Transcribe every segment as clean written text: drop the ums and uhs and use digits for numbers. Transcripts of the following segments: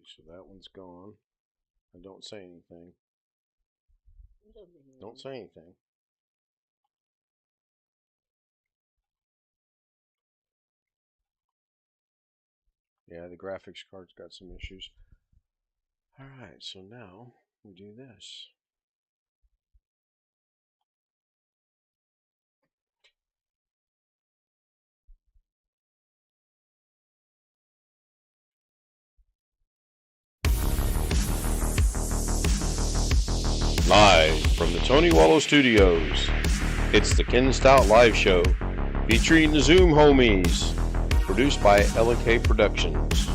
so that one's gone. I don't say anything. Don't say anything. Yeah, the graphics card's got some issues. Alright, so now we do this. Live from the Tony Wallow Studios, it's the Ken Stout Live Show, featuring the Zoom homies, produced by L&K Productions.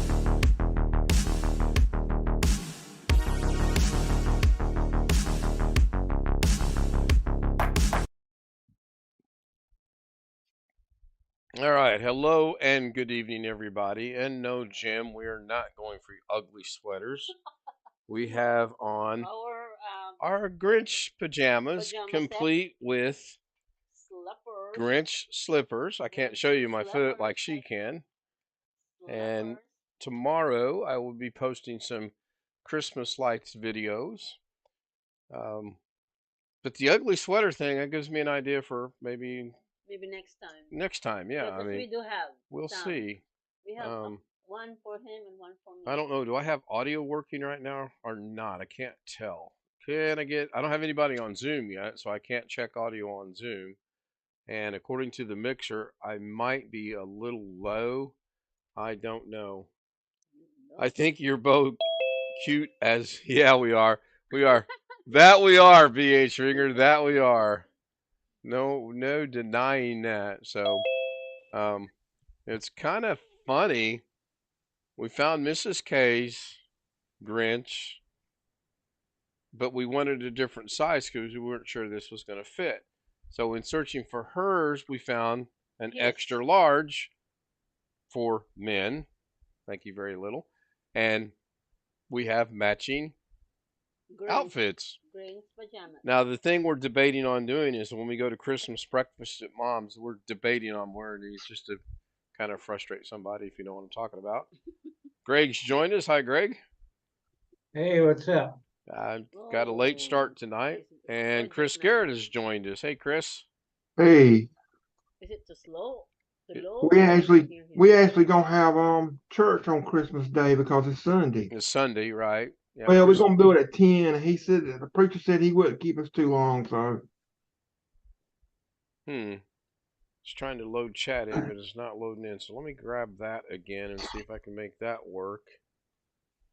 All right, hello and good evening, everybody. And no, Jim, we are not going for ugly sweaters. We have on our Grinch pajamas, complete with Grinch slippers. I can't show you my foot like she can. And tomorrow I will be posting some Christmas lights videos. But the ugly sweater thing, that gives me an idea for maybe next time. Next time, yeah. I mean, we do have. We'll see. We have one for him and one for me. I don't know. Do I have audio working right now or not? I can't tell. Can I get? I don't have anybody on Zoom yet, so I can't check audio on Zoom. And according to the mixer, I might be a little low. I don't know. I think you're both cute as. Yeah, we are. We are. That we are, BH Ringer. That we are. No denying that. So, it's kind of funny. We found Mrs. K's Grinch, but we wanted a different size because we weren't sure this was going to fit. So, in searching for hers, we found an extra large for men. Thank you very little. And we have matching outfits. Green pajamas. Now, the thing we're debating on doing is when we go to Christmas breakfast at Mom's, we're debating on wearing these just to kind of frustrate somebody, if you know what I'm talking about. Greg's joined us. Hi, Greg. Hey, what's up? Got a late start tonight, and Chris Garrett has joined us. Hey, Chris. Hey. Is it too slow? We actually gonna have church on Christmas Day because it's Sunday. It's Sunday, right? Yeah, well, we're gonna do it at 10. He said the preacher said he wouldn't keep us too long, so. It's trying to load chat in, but it's not loading in. So let me grab that again and see if I can make that work.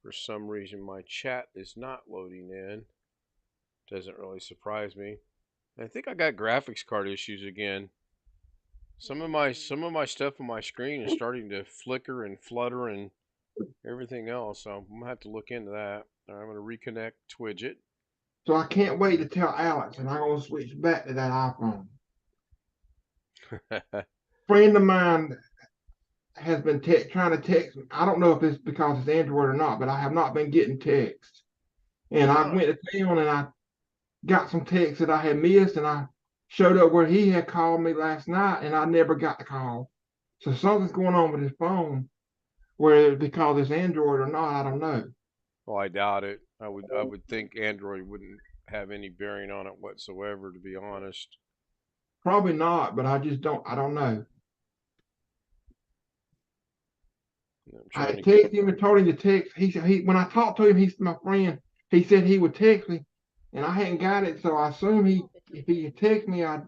For some reason, my chat is not loading in. Doesn't really surprise me. I think I got graphics card issues again. Some of my stuff on my screen is starting to flicker and flutter and everything else. So I'm gonna have to look into that. I'm gonna reconnect Twidget. So I can't wait to tell Alex, and I'm gonna switch back to that iPhone. Friend of mine has been trying to text me. I don't know if it's because it's Android or not, but I have not been getting texts. And I went to town and I got some texts that I had missed, and I showed up where he had called me last night, and I never got the call. So something's going on with his phone, whether it's because it's Android or not, I don't know. Well, I doubt it. I would think Android wouldn't have any bearing on it whatsoever, to be honest. Probably not, but I don't know. I texted him and told him to text. He said when I talked to him, he's my friend. He said he would text me, and I hadn't got it, so I assume if he could text me, I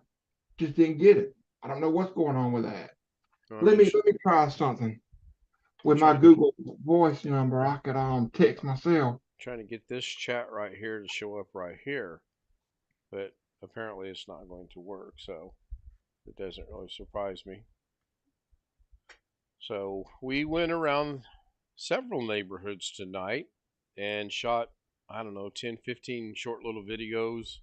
just didn't get it. I don't know what's going on with that. Let me try something with my Google Voice number. I could text myself. Trying to get this chat right here to show up right here, but apparently it's not going to work. So it doesn't really surprise me. So we went around several neighborhoods tonight and shot, I don't know, 10, 15 short little videos,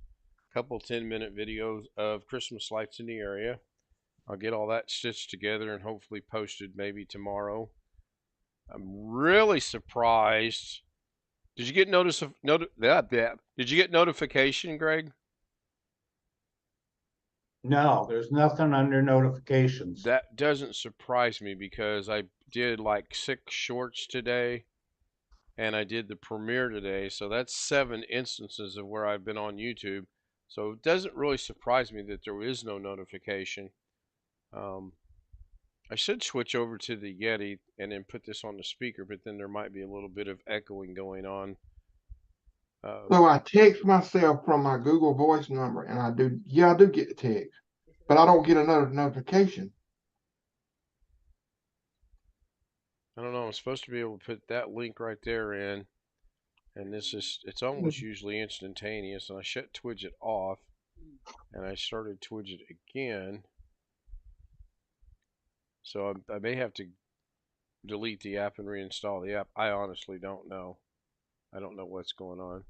a couple 10-minute videos of Christmas lights in the area. I'll get all that stitched together and hopefully posted maybe tomorrow. I'm really surprised. Did you get Did you get notification, Greg? No, there's nothing under notifications. That doesn't surprise me because I did like 6 shorts today, and I did the premiere today. So that's 7 instances of where I've been on YouTube. So it doesn't really surprise me that there is no notification. I should switch over to the Yeti and then put this on the speaker, but then there might be a little bit of echoing going on. So I text myself from my Google Voice number, and I do get the text, but I don't get another notification. I don't know. I'm supposed to be able to put that link right there in, and it's almost usually instantaneous. And I shut Twidget off, and I started Twidget again. So I may have to delete the app and reinstall the app. I honestly don't know. I don't know what's going on.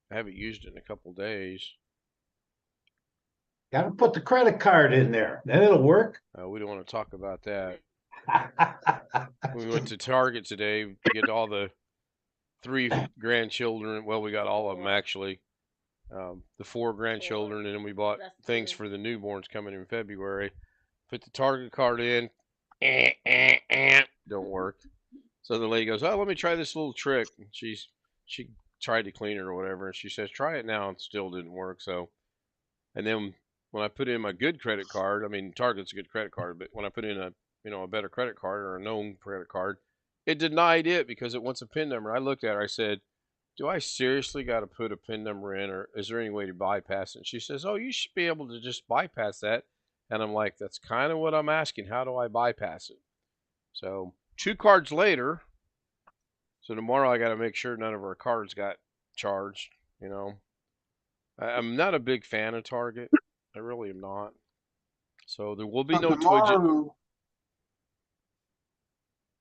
I haven't used it in a couple days. Got to put the credit card in there. Then it'll work. We don't want to talk about that. We went to Target today to get all the 3 grandchildren. Well, we got all of them actually. The 4 grandchildren, and then we bought things for the newborns coming in February. Put the Target card in. Don't work. So the lady goes, "Oh, let me try this little trick." And she tried to clean it or whatever, and she says, "Try it now," and still didn't work. So, and then when I put in my good credit card, I mean Target's a good credit card, but when I put in a better credit card or a known credit card, it denied it because it wants a PIN number. I looked at her, I said, "Do I seriously got to put a PIN number in, or is there any way to bypass it?" And she says, "Oh, you should be able to just bypass that." And I'm like, "That's kind of what I'm asking. How do I bypass it?" So 2 cards later, so tomorrow I got to make sure none of our cards got charged. I'm not a big fan of Target. I really am not. So there will be no Twidget.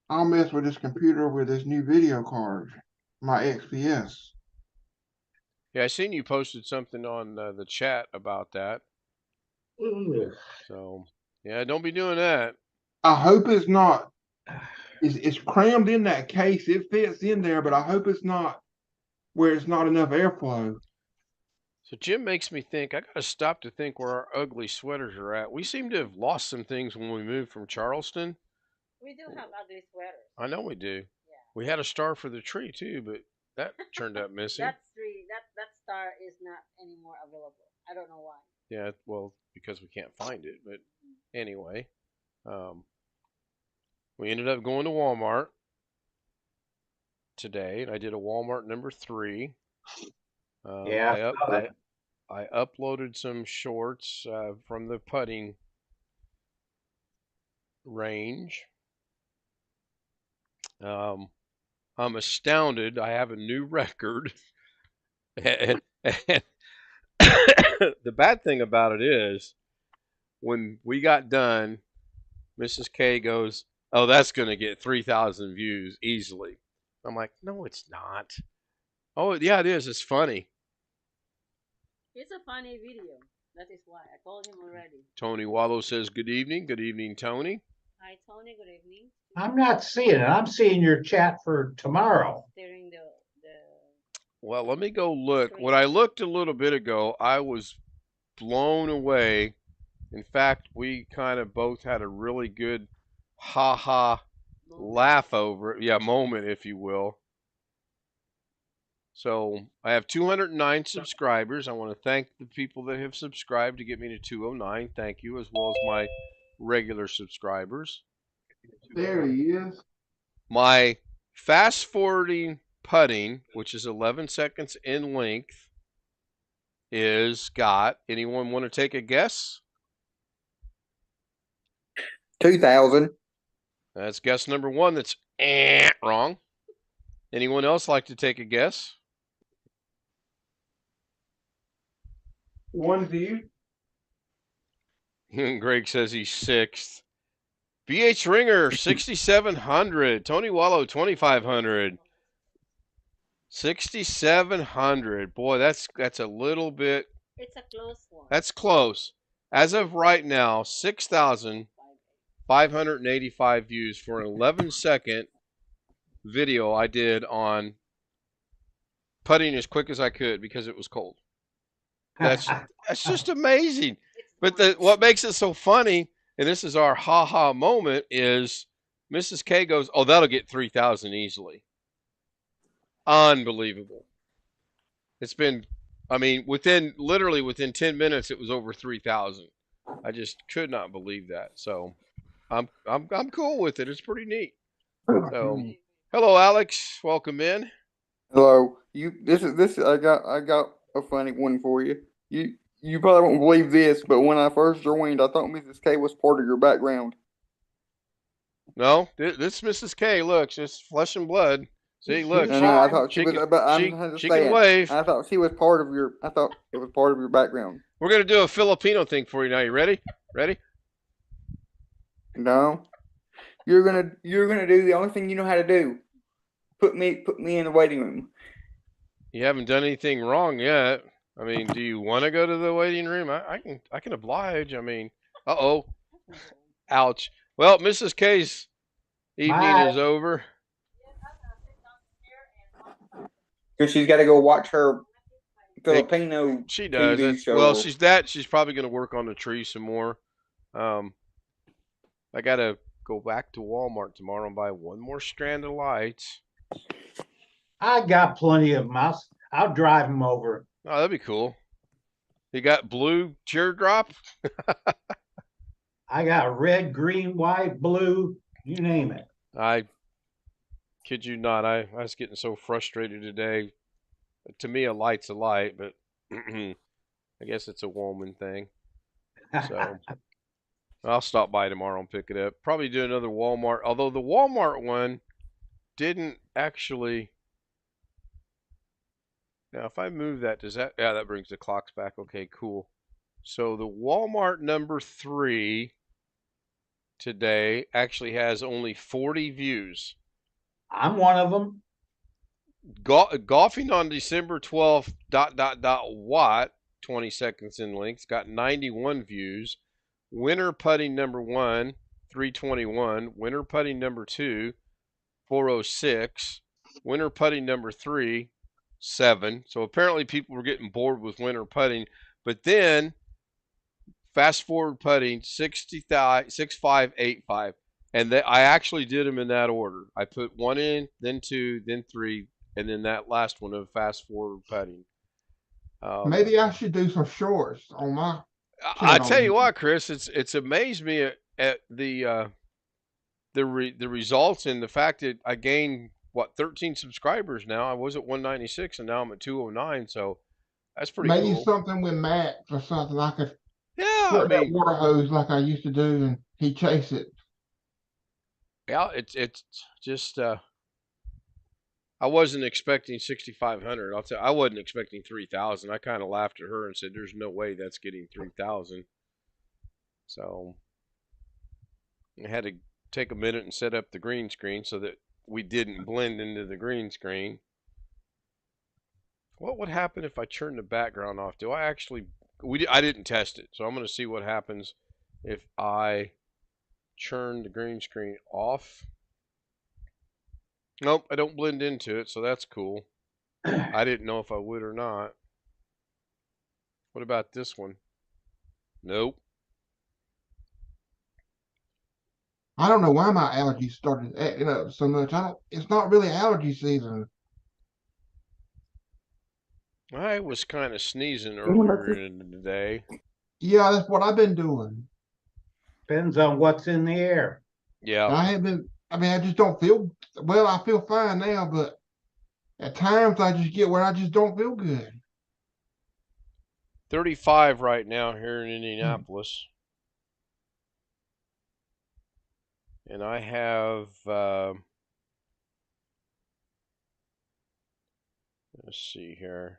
I'll mess with this computer with this new video card, my XPS. Yeah, I seen you posted something on the chat about that. So yeah, don't be doing that. I hope it's not. It's crammed in that case. It fits in there, but I hope it's not where it's not enough airflow. So Jim makes me think I gotta stop to think where our ugly sweaters are at. We seem to have lost some things when we moved from Charleston. We do have ugly sweaters. I know we do. Yeah. We had a star for the tree too, but that turned out missing. That star is not anymore available. I don't know why. Yeah, well, because we can't find it. But anyway, we ended up going to Walmart today, and I did a Walmart number 3. Yeah, I uploaded some shorts from the putting range. I'm astounded. I have a new record. And the bad thing about it is, when we got done, Mrs. K goes, "Oh, that's going to get 3,000 views easily." I'm like, "No, it's not." "Oh, yeah, it is. It's funny." It's a funny video. That is why I told him already. Tony Wallow says, "Good evening." Good evening, Tony. Hi, Tony. Good evening. I'm not seeing it. I'm seeing your chat for tomorrow. During the Well, let me go look. When I looked a little bit ago, I was blown away. In fact, we kind of both had a really good ha-ha laugh over it. Yeah, moment, if you will. So I have 209 subscribers. I want to thank the people that have subscribed to get me to 209. Thank you, as well as my regular subscribers. There he is. My fast forwarding putting, which is 11 seconds in length, is got. Anyone want to take a guess? 2,000. That's guess number 1. That's wrong. Anyone else like to take a guess? 1 view. Greg says he's 6th. BH Ringer, 6,700. Tony Wallow, 2,500. 6,700. Boy, that's a little bit. It's a close one. That's close. As of right now, 6,585 views for an 11-second video I did on putting as quick as I could because it was cold. That's just amazing. But what makes it so funny, and this is our ha-ha moment, is Mrs. K goes, oh, that'll get 3,000 easily. Unbelievable. It's been, I mean, literally within 10 minutes, it was over 3,000. I just could not believe that. So I'm cool with it. It's pretty neat. So, hello, Alex. Welcome in. Hello. I got a funny one for you. You probably won't believe this, but when I first joined, I thought Mrs. K was part of your background. No, this Mrs. K. Look, just flesh and blood. See, look, I know. I thought she was, but I'm just she can saying. wave. I thought she was part of your. I thought it was part of your background. We're gonna do a Filipino thing for you now. You ready? Ready? No. You're gonna do the only thing you know how to do. Put me in the waiting room. You haven't done anything wrong yet. I mean, do you want to go to the waiting room? I can oblige. I mean, uh-oh. Ouch. Well, Mrs. K's evening is over. Because she's got to go watch her Filipino she does. TV show. Well, she's probably going to work on the tree some more. I got to go back to Walmart tomorrow and buy one more strand of lights. I got plenty of them. I'll drive them over. Oh, that'd be cool. You got blue teardrop? I got red, green, white, blue, you name it. I kid you not. I was getting so frustrated today. To me, a light's a light, but I guess it's a woman thing. So I'll stop by tomorrow and pick it up. Probably do another Walmart. Although the Walmart one didn't actually. Now, if I move that, does that? Yeah, that brings the clocks back. Okay, cool. So the Walmart number 3 today actually has only 40 views. I'm one of them. Golfing on December 12th, ... Watt, 20 seconds in links, got 91 views. Winter putting number 1, 321. Winter putting number 2, 406. Winter putting number 3, 7. So apparently people were getting bored with winter putting. But then, fast forward putting, 6585. And I actually did them in that order. I put 1 in, then 2, then 3, and then that last one of fast forward putting. Maybe I should do some shorts on my channel. I tell you what, Chris, it's amazed me at the results and the fact that I gained 13 subscribers now. I was at 196 and now I'm at 209, so that's pretty cool. Maybe something with Max or something. I could I mean, that water hose like I used to do, and he chase it. Yeah, it's just I wasn't expecting 6,500. I'll tell you, I wasn't expecting 3,000. I kind of laughed at her and said, "There's no way that's getting 3,000." So I had to take a minute and set up the green screen so that we didn't blend into the green screen. What would happen if I turn the background off? Do I actually? I didn't test it, so I'm going to see what happens if I turn the green screen off. Nope, I don't blend into it, so that's cool. I didn't know if I would or not. What about this one? Nope. I don't know why my allergies started acting up so much. It's not really allergy season. I was kind of sneezing earlier in the day. Yeah, that's what I've been doing. Depends on what's in the air. Yeah. I just don't feel well. I feel fine now, but at times I just get where I just don't feel good. 35 right now here in Indianapolis. And I have, let's see here.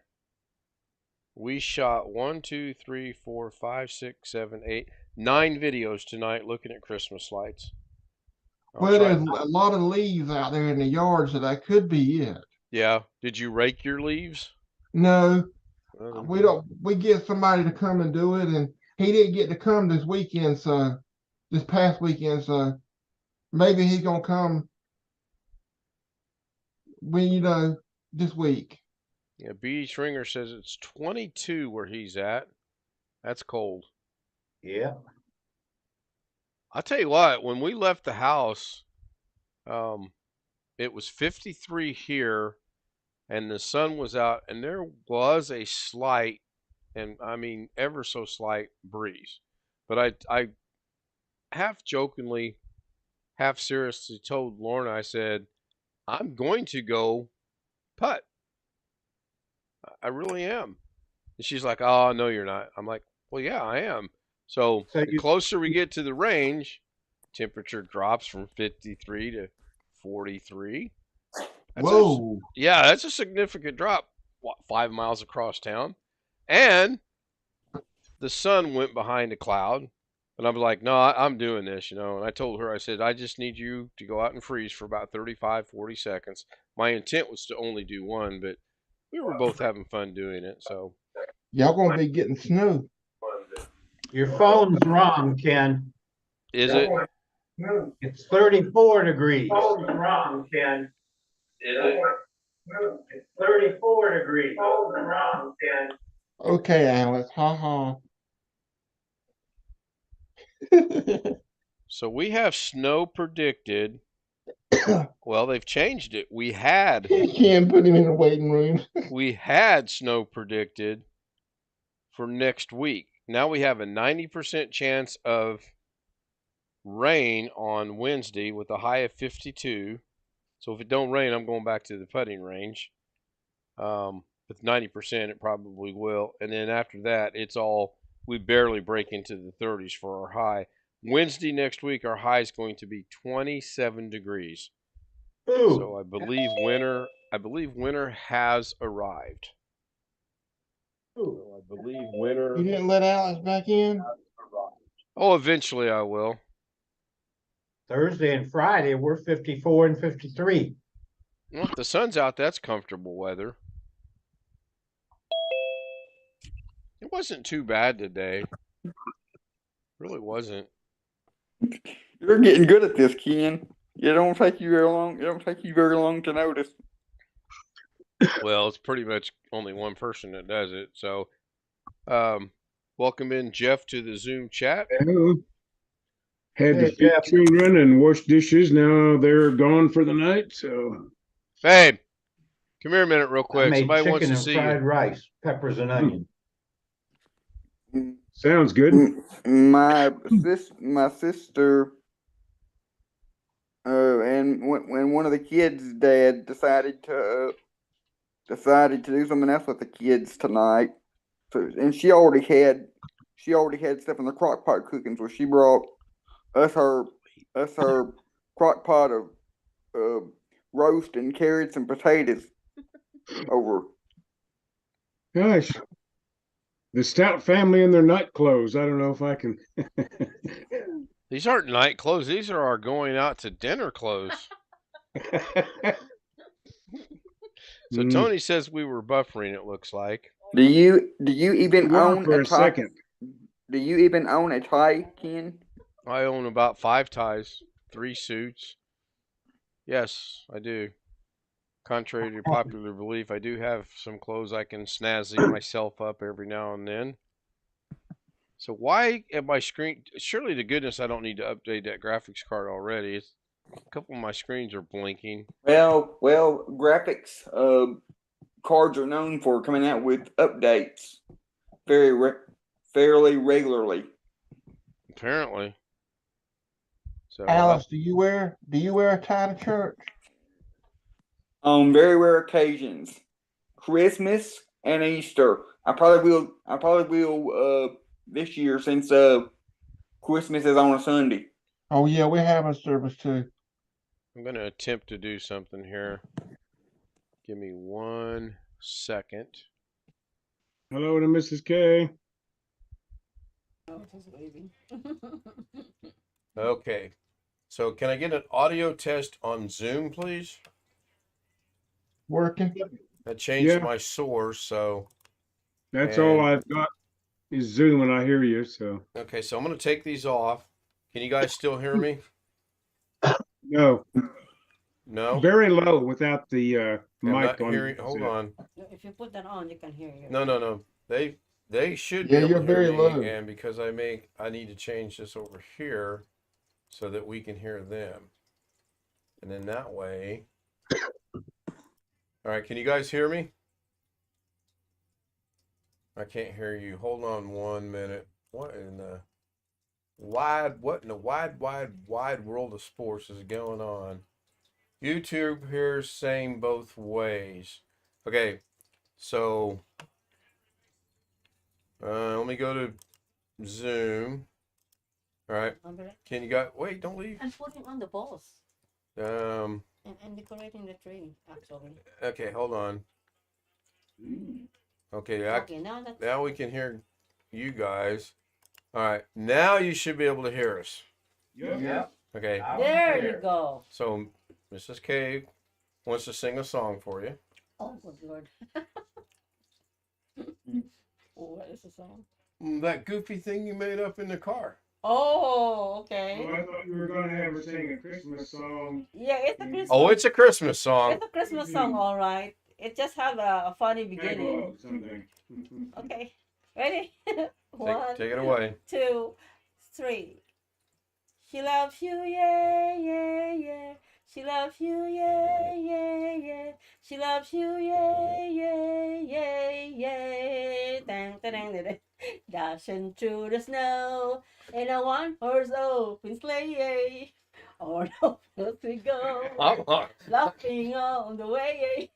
We shot 1, 2, 3, 4, 5, 6, 7, 8, 9 videos tonight looking at Christmas lights. Well, there's a lot of leaves out there in the yard, so that could be it. Yeah. Did you rake your leaves? No, we don't. We get somebody to come and do it, and he didn't get to come this past weekend, so maybe he's gonna come this week. Yeah, B. Schringer says it's 22 where he's at. That's cold. Yeah. I'll tell you what, when we left the house, It was 53 here, and the sun was out, and there was a slight, and I mean ever so slight breeze. But I half jokingly, half seriously told Lorna, I said, I'm going to go putt. I really am. And she's like, oh, no, you're not. I'm like, well, yeah, I am. So the closer we get to the range, temperature drops from 53 to 43. Whoa. That's a significant drop. 5 miles across town. And the sun went behind a cloud. And I was like, no, I'm doing this, And I told her, I said, I just need you to go out and freeze for about 35, 40 seconds. My intent was to only do one, but we were both having fun doing it. So y'all gonna be getting snow. Your phone's wrong, Ken. Is it? It's 34 degrees. Phone's wrong, Ken. Is it? It's 34 degrees. Phone's wrong, Ken. Okay, Alex. Ha. So we have snow predicted. Well, they've changed it. We had. You can't put him in the waiting room. We had snow predicted for next week. Now we have a 90% chance of rain on Wednesday with a high of 52. So if it don't rain, I'm going back to the putting range. With 90%, it probably will. And then after that, we barely break into the 30s for our high. Wednesday next week, our high is going to be 27 degrees. Ooh. So I believe winter has arrived. Ooh. So I believe winter. You didn't let Alex back in? Oh, eventually I will. Thursday and Friday, we're 54 and 53. Well, if the sun's out, that's comfortable weather. It wasn't too bad today. Really wasn't. You're getting good at this, Ken. It don't take you very long. It don't take you very long to notice. Well, it's pretty much only one person that does it. So, welcome in Jeff to the Zoom chat. Hello. Had to feed children and wash dishes. Now they're gone for the night. So, babe, come here a minute, real quick. I made Somebody wants chicken to and see fried you. rice, peppers and onion. Sounds good. My sister, and when one of the kids' dad decided to do something else with the kids tonight, so, and she already had stuff in the crock pot cooking, so she brought us her crock pot of roast and carrots and potatoes over. Gosh, the Stout family in their night clothes. I don't know if I can. These aren't night clothes. These are our going out to dinner clothes. So Tony says we were buffering. It looks like. Do you even own for a tie? second? Do you even own a tie, Ken? I own about 5 ties, 3 suits. Yes, I do. Contrary to popular belief, I do have some clothes I can snazzy myself up every now and then. So why am my screen? Surely to goodness I don't need to update that graphics card already. A couple of my screens are blinking. Well, graphics cards are known for coming out with updates fairly regularly. Apparently. So, Alice, do you wear a tie to church? On very rare occasions, Christmas and Easter. I probably will this year, since Christmas is on a Sunday. Oh yeah, we have a service too. I'm going to attempt to do something here. Give me 1 second. Hello to Mrs. K. Okay. So can I get an audio test on Zoom, please? Working. I changed my source, so. That's all I've got is Zoom, and I hear you. So. Okay, so I'm going to take these off. Can you guys still hear me? No. No. Very low without the mic on. Hold on. If you put that on, you can hear you. No. They should Yeah, be able you're to hear very me, low. and because I need to change this over here so that we can hear them. And then that way. All right, can you guys hear me? I can't hear you. Hold on 1 minute. What in the wide world of sports is going on? YouTube here's saying both ways. Okay, so let me go to Zoom. All right. Can you wait, don't leave. I'm putting on the balls. And decorating the tree, actually. Okay, hold on. Okay, Okay, now we can hear you guys. All right, now you should be able to hear us. Yep. Okay. There you go. So Mrs. K wants to sing a song for you. Oh, good Lord. What is the song? That goofy thing you made up in the car. Oh, okay. Well, I thought you were going to have her sing a Christmas song. Yeah, it's a Christmas. Oh, it's a Christmas song. It's a Christmas song, all right. It just have a funny beginning. Something. Okay, ready? One, take it away. 2, 3. She loves you, yeah, yeah, yeah. She loves you, yeah, yeah, yeah. She loves you, yeah, yeah, yeah, yeah. Dang, dang, dang, dang. Dashing through the snow in a one-horse open sleigh. Oh, no, fields we go, laughing on the way.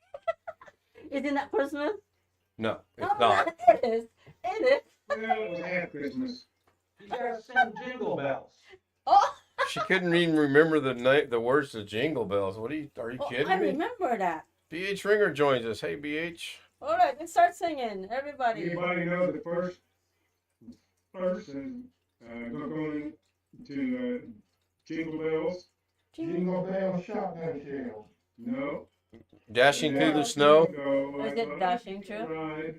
Isn't that Christmas? No, it's Oh, not. It is. It is. Well, it was half Christmas. You gotta sing Jingle Bells. Oh. She couldn't even remember the words to Jingle Bells. Are you kidding I me? remember that. BH Ringer joins us. Hey, BH. All right, let's start singing, everybody. Anybody know the first person going to Jingle Bells? Jingle bell, shotgun shell. No. Dashing through the snow. Is it dashing through?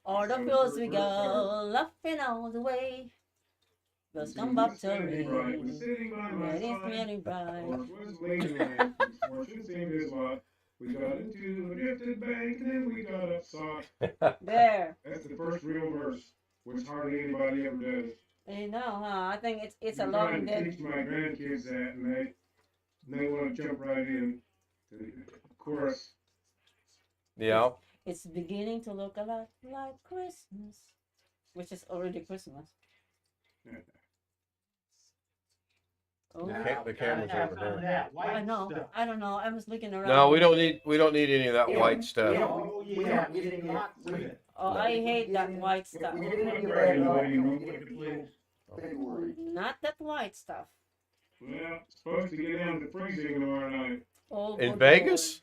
All the fields we go, laughing all the way. Bells come back to me. That is very bright. Fortune seemed his lot. We got into a drifted bank and then we got upside. There. That's the first real verse, which hardly anybody ever does. You know, huh? I think it's a I'm long trying to day. teach my grandkids that, and they want to jump right in to the chorus. Yeah. It's beginning to look a lot like Christmas, which is already Christmas. Oh. The camera's over there. I know. I don't know. I was looking around. No, we don't need any of that white stuff. Oh, yeah, getting lots with it. Oh, I hate that white stuff. Not that white stuff. Well, it's supposed to get down to freezing tomorrow night. Oh, In Vegas?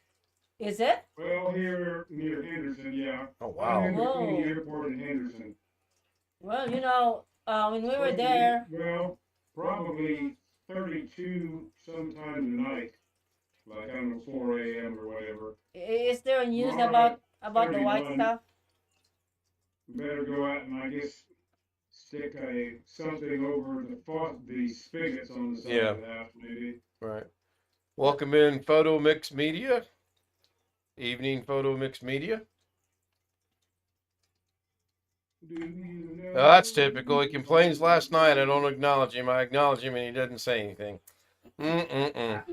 Lord. Is it? Well, here near Henderson, yeah. Oh, wow. In Whoa. between the airport and Henderson. Well, you know, when we were there. Well, probably 32 sometime tonight. Like, I don't know, 4 a.m. or whatever. Is there a news about the white 31. stuff? Better go out and, I guess, stick something over the spigots on the side of the house, maybe. Right. Welcome in Photo Mix Media. Evening Photo Mix Media. That's typical. He complains last night. I don't acknowledge him. I acknowledge him and he doesn't say anything.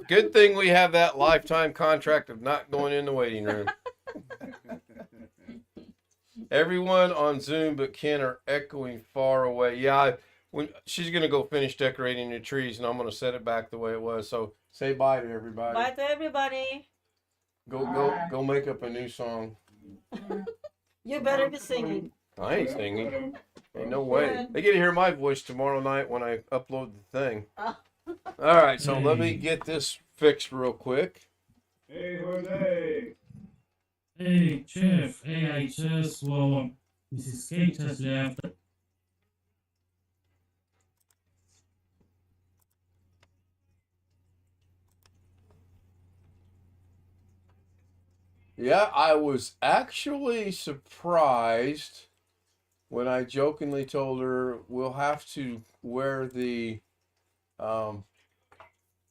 Good thing we have that lifetime contract of not going in the waiting room. Everyone on Zoom but Ken are echoing far away. Yeah, when she's gonna go finish decorating the trees, and I'm gonna set it back the way it was. So say bye to everybody. Bye to everybody. Go make up a new song. You better be singing. I ain't singing. Ain't no way. They get to hear my voice tomorrow night when I upload the thing. All right, so let me get this fixed real quick. Hey, Jose. Hey, Chef. Hey, I just, well, Mrs. Kate has left. Yeah, I was actually surprised when I jokingly told her we'll have to wear the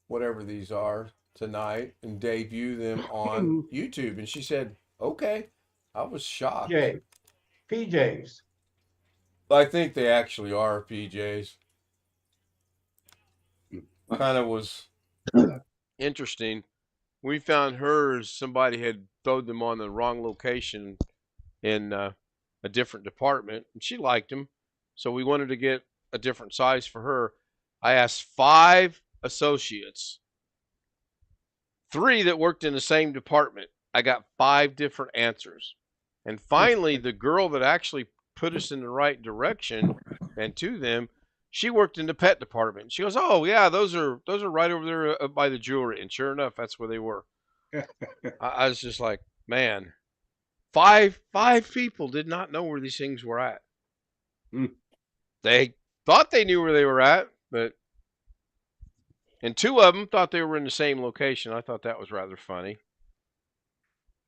whatever these are tonight and debut them on YouTube. And she said, okay. I was shocked. PJs. I think they actually are PJs. Kind of was interesting. We found hers. Somebody had thrown them on the wrong location in a different department, and she liked them. So we wanted to get a different size for her. I asked 5 associates, 3 that worked in the same department. I got 5 different answers. And finally, the girl that actually put us in the right direction and to them, she worked in the pet department. She goes, "Oh yeah, those are right over there by the jewelry." And sure enough, that's where they were. I was just like, man, five people did not know where these things were at. They thought they knew where they were at, and 2 of them thought they were in the same location. I thought that was rather funny.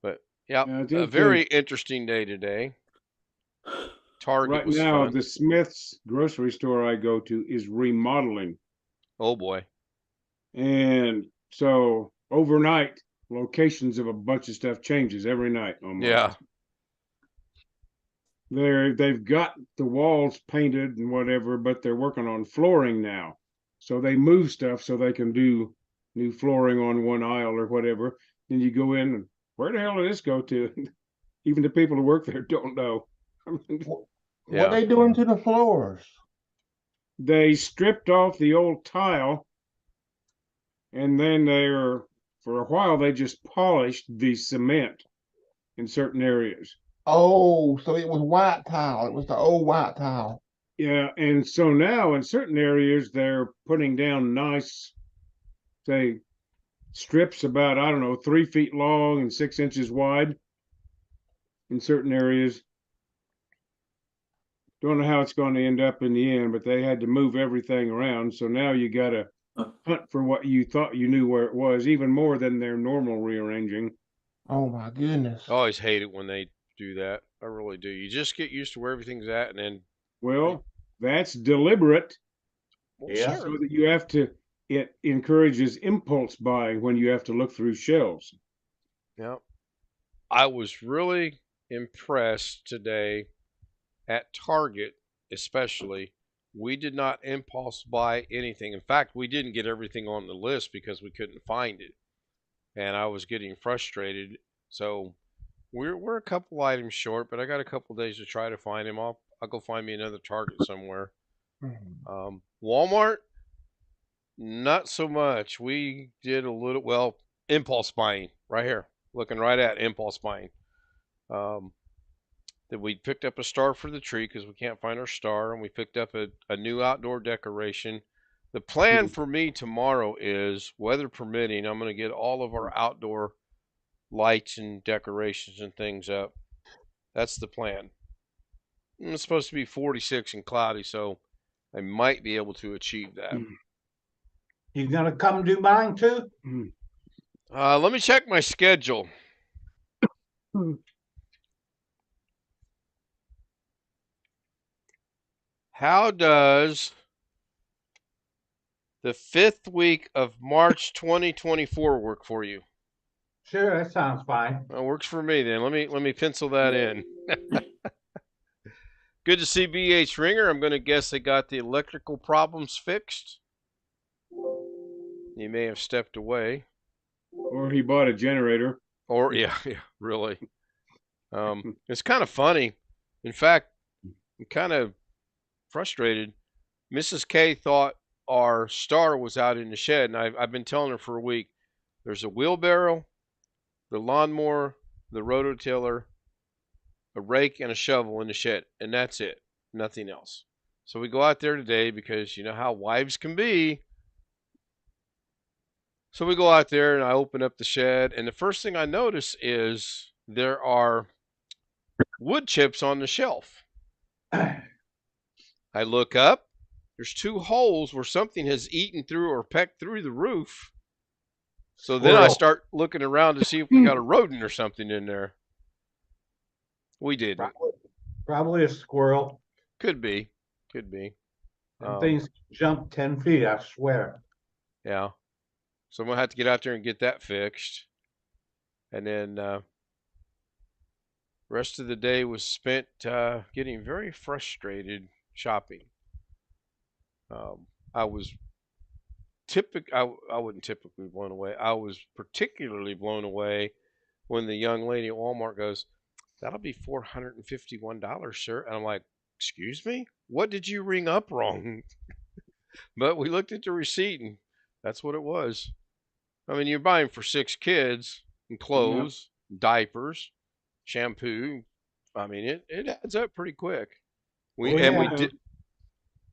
But yeah, a very interesting day today. Target right now, fun. The Smith's grocery store I go to is remodeling. Oh boy. And so overnight, locations of a bunch of stuff changes every night almost. Yeah. They've got the walls painted and whatever, but they're working on flooring now. So they move stuff so they can do new flooring on one aisle or whatever. Then you go in and where the hell did this go to? Even the people who work there don't know. What are they doing to the floors? They stripped off the old tile, and then for a while they just polished the cement in certain areas. Oh, so it was white tile. It was the old white tile. Yeah, and so now in certain areas they're putting down nice, say, strips about, I don't know, 3 feet long and 6 inches wide in certain areas. Don't know how it's going to end up in the end, but they had to move everything around. So now you got to hunt for what you thought you knew where it was, even more than their normal rearranging. Oh my goodness. I always hate it when they do that. I really do. You just get used to where everything's at, and then. Well, that's deliberate. Well, yeah. So that you have to, it encourages impulse buying when you have to look through shelves. Yeah. I was really impressed today at Target, especially. We did not impulse buy anything. In fact, we didn't get everything on the list because we couldn't find it. And I was getting frustrated. So we're a couple items short, but I got a couple days to try to find him. I'll go find me another Target somewhere. Walmart, not so much. We did a little, well, impulse buying right here. Looking right at impulse buying. That we picked up a star for the tree because we can't find our star, and we picked up a new outdoor decoration. The plan for me tomorrow is, weather permitting, I'm going to get all of our outdoor lights and decorations and things up. That's the plan. It's supposed to be 46 and cloudy, so I might be able to achieve that. You gonna come do mine too? Let me check my schedule. How does the 5th week of March 2024 work for you? Sure, that sounds fine. That works for me then. Let me pencil that in. Good to see BH Ringer. I'm going to guess they got the electrical problems fixed. He may have stepped away. Or he bought a generator. Or, yeah, really. It's kind of funny. In fact, I'm kind of frustrated. Mrs. K thought our star was out in the shed, and I've been telling her for a week. There's a wheelbarrow, the lawnmower, the rototiller, a rake, and a shovel in the shed, and that's it. Nothing else. So we go out there today because you know how wives can be. So we go out there, and I open up the shed, and the first thing I notice is there are wood chips on the shelf. I look up. There's 2 holes where something has eaten through or pecked through the roof. So then I start looking around to see if we got a rodent or something in there. We didn't. Probably a squirrel. Could be. Things jump 10 feet, I swear. Yeah. So I'm going to have to get out there and get that fixed. And then rest of the day was spent getting very frustrated shopping. I was I wasn't typically blown away. I was particularly blown away when the young lady at Walmart goes, "That'll be $451, sir." And I'm like, "Excuse me? What did you ring up wrong?" But we looked at the receipt, and that's what it was. I mean, you're buying for 6 kids and clothes, diapers, shampoo. I mean, it adds up pretty quick. We did.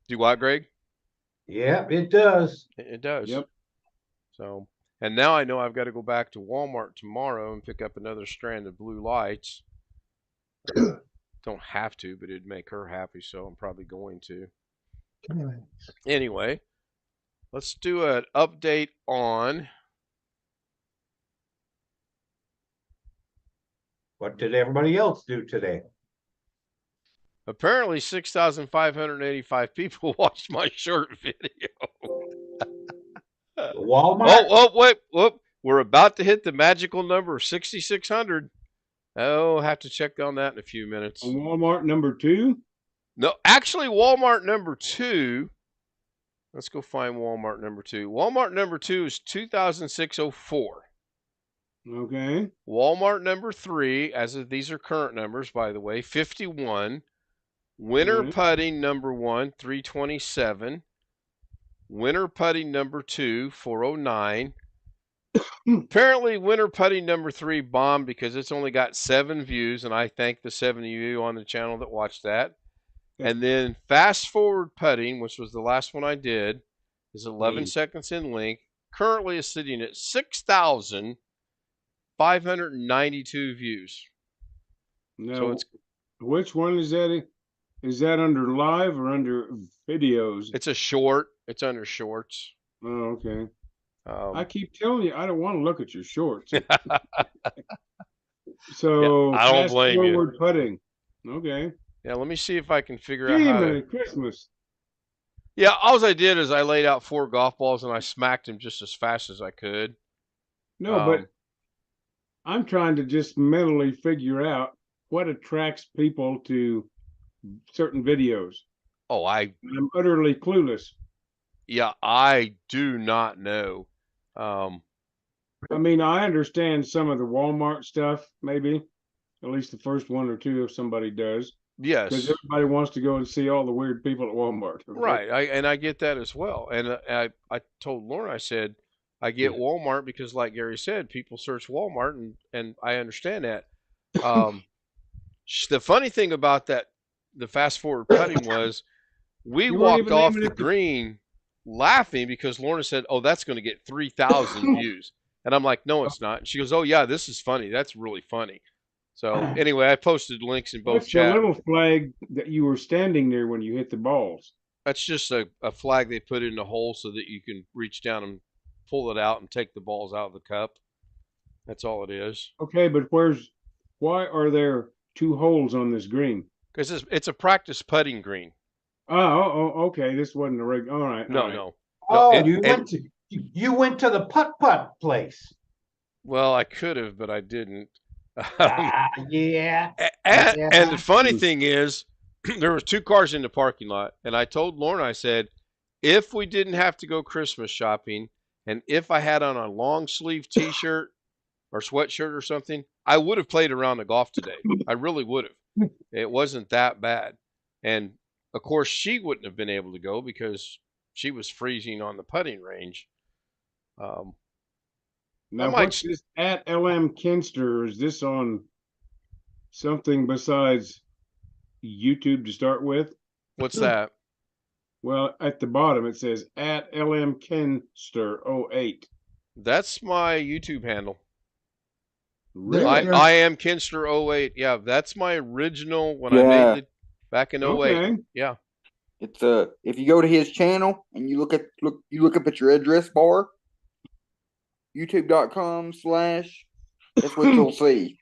Do what, Greg? Yeah, it does. It does. Yep. So, and now I know I've got to go back to Walmart tomorrow and pick up another strand of blue lights. Don't have to, but it'd make her happy, so I'm probably going to. Anyway, let's do an update on what did everybody else do today? Apparently 6,585 people watched my short video. Walmart? Wait. We're about to hit the magical number of 6,600. Oh, have to check on that in a few minutes. Walmart number 2? No, actually Walmart number 2. Let's go find Walmart number 2. Walmart number 2 is 2,604. Okay. Walmart number 3, as of these are current numbers, by the way, 51. Winter putting number 1, 327. Winter putting number 2, 409. Apparently, winter putting number 3 bombed because it's only got 7 views, and I thank the 7 of you on the channel that watched that. And then fast forward putting, which was the last one I did, is 11 seconds in length. Currently is sitting at 6,592 views. No, so it's, which one is that? Is that under live or under videos? It's a short. It's under shorts. Oh, okay. I keep telling you, I don't want to look at your shorts. So yeah, I don't blame forward putting. Okay. Yeah, let me see if I can figure out how to... Christmas. Yeah, all I did is I laid out 4 golf balls and I smacked them just as fast as I could. No, but I'm trying to just mentally figure out what attracts people to certain videos. Oh, I'm utterly clueless. Yeah, I do not know. I mean, I understand some of the Walmart stuff, maybe at least the first 1 or 2 if somebody does. Yes, because everybody wants to go and see all the weird people at Walmart. Okay? Right, I get that as well. And I told Lauren, I said, I get Walmart because, like Gary said, people search Walmart, and I understand that. The funny thing about that, the fast forward putting was, we walked off the green laughing because Lorna said, "Oh, that's going to get 3,000 views," and I'm like, "No, it's not." And she goes, "Oh yeah, this is funny. That's really funny." So anyway, I posted links in both chats. The little flag that you were standing there when you hit the balls? That's just a flag they put in the hole so that you can reach down and pull it out and take the balls out of the cup. That's all it is. Okay, but why are there 2 holes on this green? Because it's a practice putting green. Oh, okay. This wasn't a regular. All right. No. Oh, you went to the putt place. Well, I could have, but I didn't. Yeah. And the funny thing is, there was 2 cars in the parking lot, and I told Lauren, I said, if we didn't have to go Christmas shopping, and if I had on a long sleeve T-shirt or sweatshirt or something, I would have played around the golf today. I really would have. It wasn't that bad. And of course, she wouldn't have been able to go because she was freezing on the putting range. Now, what's this at LM Kinster? Is this on something besides YouTube to start with? What's that? Well, at the bottom it says at LM Kinster 08. That's my YouTube handle. Really? I am Kinster 08. Yeah, that's my original when I made it back in 08. Okay. Yeah. It's if you go to his channel and you look up at your address bar, youtube.com/ that's what you'll see.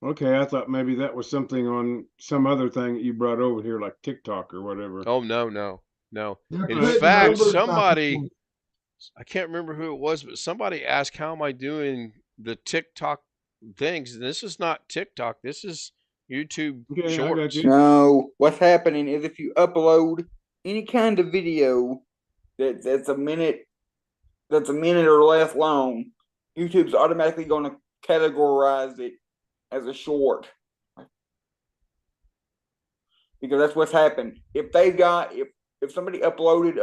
Okay, I thought maybe that was something on some other thing that you brought over here, like TikTok or whatever. Oh, no. In fact, somebody, I can't remember who it was, but somebody asked, how am I doing the TikTok things? This is not TikTok. This is YouTube Shorts. No, what's happening is if you upload any kind of video that's a minute that's a minute or less long, YouTube's automatically going to categorize it as a short. Because that's what's happened. If somebody uploaded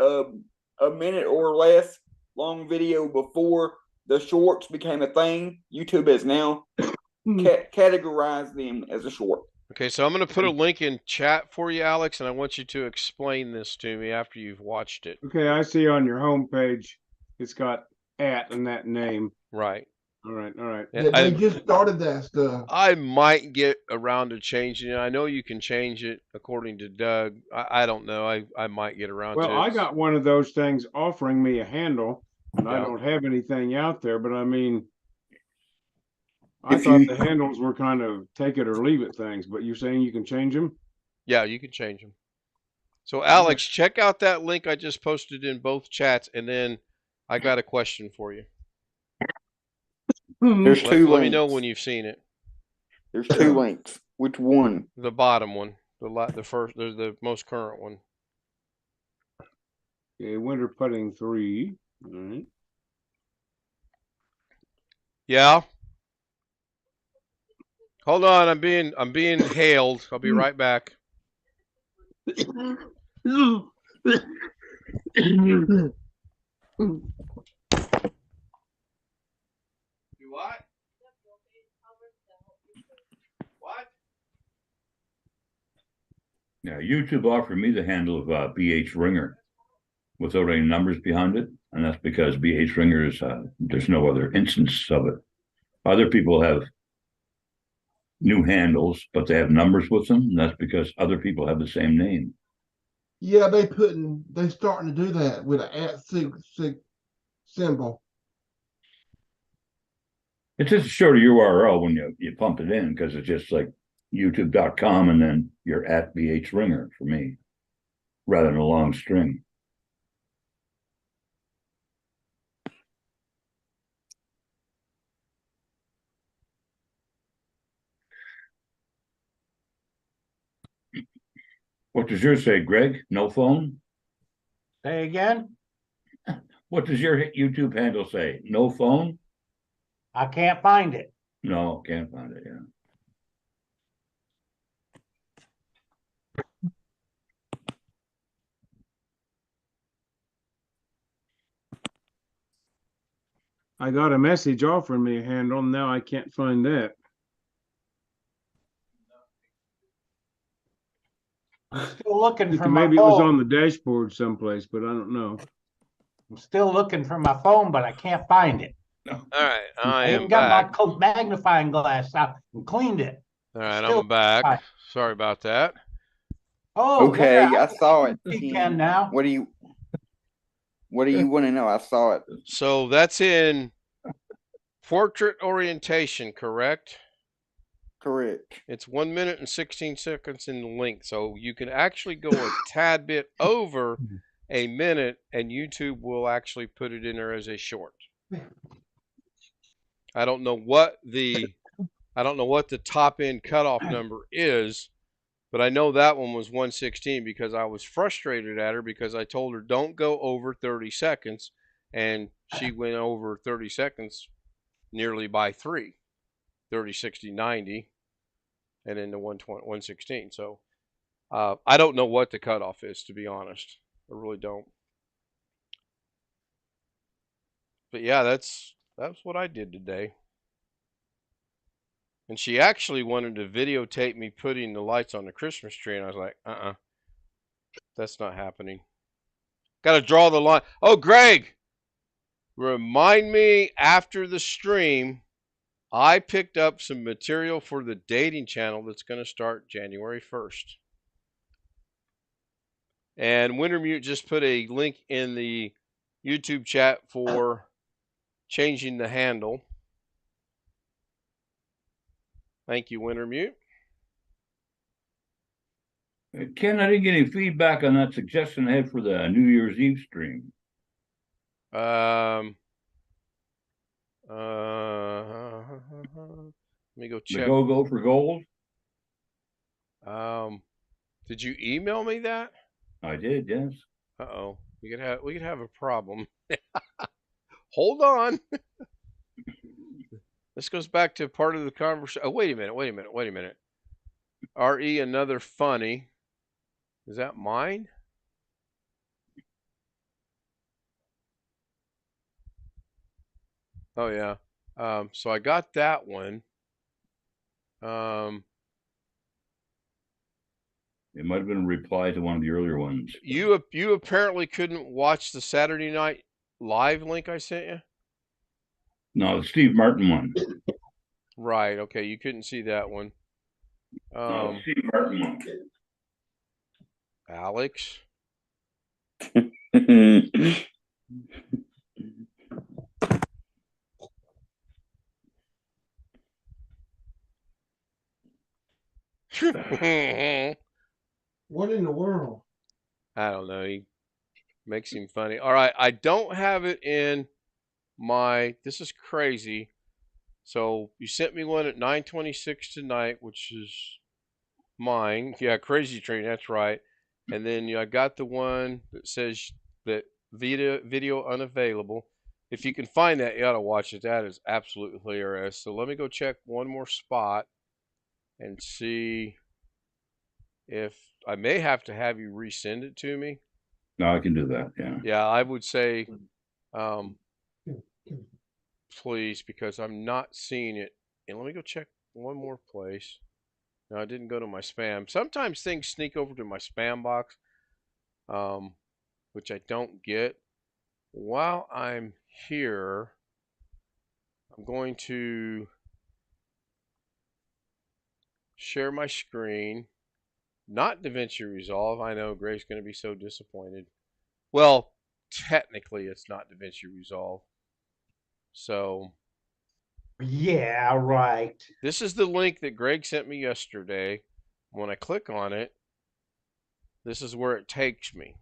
a minute or less long video before the shorts became a thing, YouTube has now categorized them as a short. Okay, so I'm going to put a link in chat for you, Alex, and I want you to explain this to me after you've watched it. Okay, I see on your homepage it's got and that name. Right. All right, all right. Yeah, they just started that stuff. I might get around to changing it. I know you can change it according to Doug. I don't know. I might get around to it. Well, I got one of those things offering me a handle, and I don't have anything out there, but I mean, I thought the handles were kind of take it or leave it things, but you're saying you can change them? Yeah, you can change them. So, Alex, check out that link I just posted in both chats, and then I got a question for you. There's two links. Let me know when you've seen it. There's two links. Which one? The bottom one. The first. There's the most current one. Okay, Winter Putting 3. All right. Yeah. Hold on, I'm being hailed. I'll be right back. You what? What? Yeah, YouTube offered me the handle of BH Ringer without any numbers behind it, and that's because BH Ringer is there's no other instance of it. Other people have new handles, but they have numbers with them, and that's because other people have the same name. Yeah, they starting to do that with an @ symbol. It's just a shorter URL when you pump it in, because it's just like youtube.com and then you're at BH Ringer for me, rather than a long string. What does yours say, Greg? No phone? Say again? What does your YouTube handle say? No phone? I can't find it. No, can't find it, yeah. I got a message offering me a handle, and now I can't find that. I'm still looking for Maybe my it was phone. on the dashboard someplace, but I don't know. I'm still looking for my phone, but I can't find it. No. All right, I even got my magnifying glass out and cleaned it. All right, I'm back. Sorry about that. Oh, okay, I saw it. Can now. What do you want to know? I saw it. So that's in portrait orientation, correct? Correct. It's 1 minute and 16 seconds in length, so you can actually go a tad bit over a minute, and YouTube will actually put it in there as a short. I don't know what the top end cutoff number is, but I know that one was 116 because I was frustrated at her because I told her don't go over 30 seconds, and she went over 30 seconds nearly by 3, 30, 60, 90, and then the 116. So I don't know what the cutoff is, to be honest. I really don't. But yeah, that's what I did today. And she actually wanted to videotape me putting the lights on the Christmas tree, and I was like, that's not happening. Got to draw the line. Oh, Greg, remind me after the stream. I picked up some material for the dating channel that's going to start January 1st. And Wintermute just put a link in the YouTube chat for changing the handle. Thank you, Wintermute. Ken, I didn't get any feedback on that suggestion I had for the New Year's Eve stream. Let me go check. The go for gold. Did you email me that? I did, yes. Uh-oh. We could have a problem. Hold on. This goes back to part of the conversation. Oh, wait a minute. RE, another funny. Is that mine? Oh, yeah. So I got that one. It might have been a reply to one of the earlier ones. You apparently couldn't watch the Saturday Night Live link I sent you? No, the Steve Martin one. Right. Okay. You couldn't see that one. No, Steve Martin one. Alex. What in the world? I don't know. He makes him funny. All right. I don't have it in my. This is crazy. So you sent me one at 9:26 tonight, which is mine. Yeah, Crazy Train. That's right. And then I got the one that says that video unavailable. If you can find that, you ought to watch it. That is absolutely hilarious. So let me go check one more spot and see if I may have to have you resend it to me. No, I can do that. Yeah. Yeah, I would say, please, because I'm not seeing it. And let me go check one more place. No, I didn't go to my spam. Sometimes things sneak over to my spam box, which I don't get. While I'm here, I'm going to share my screen. Not DaVinci Resolve. I know Greg's going to be so disappointed. Well, technically it's not DaVinci Resolve. So, yeah, right. This is the link that Greg sent me yesterday. When I click on it, this is where it takes me.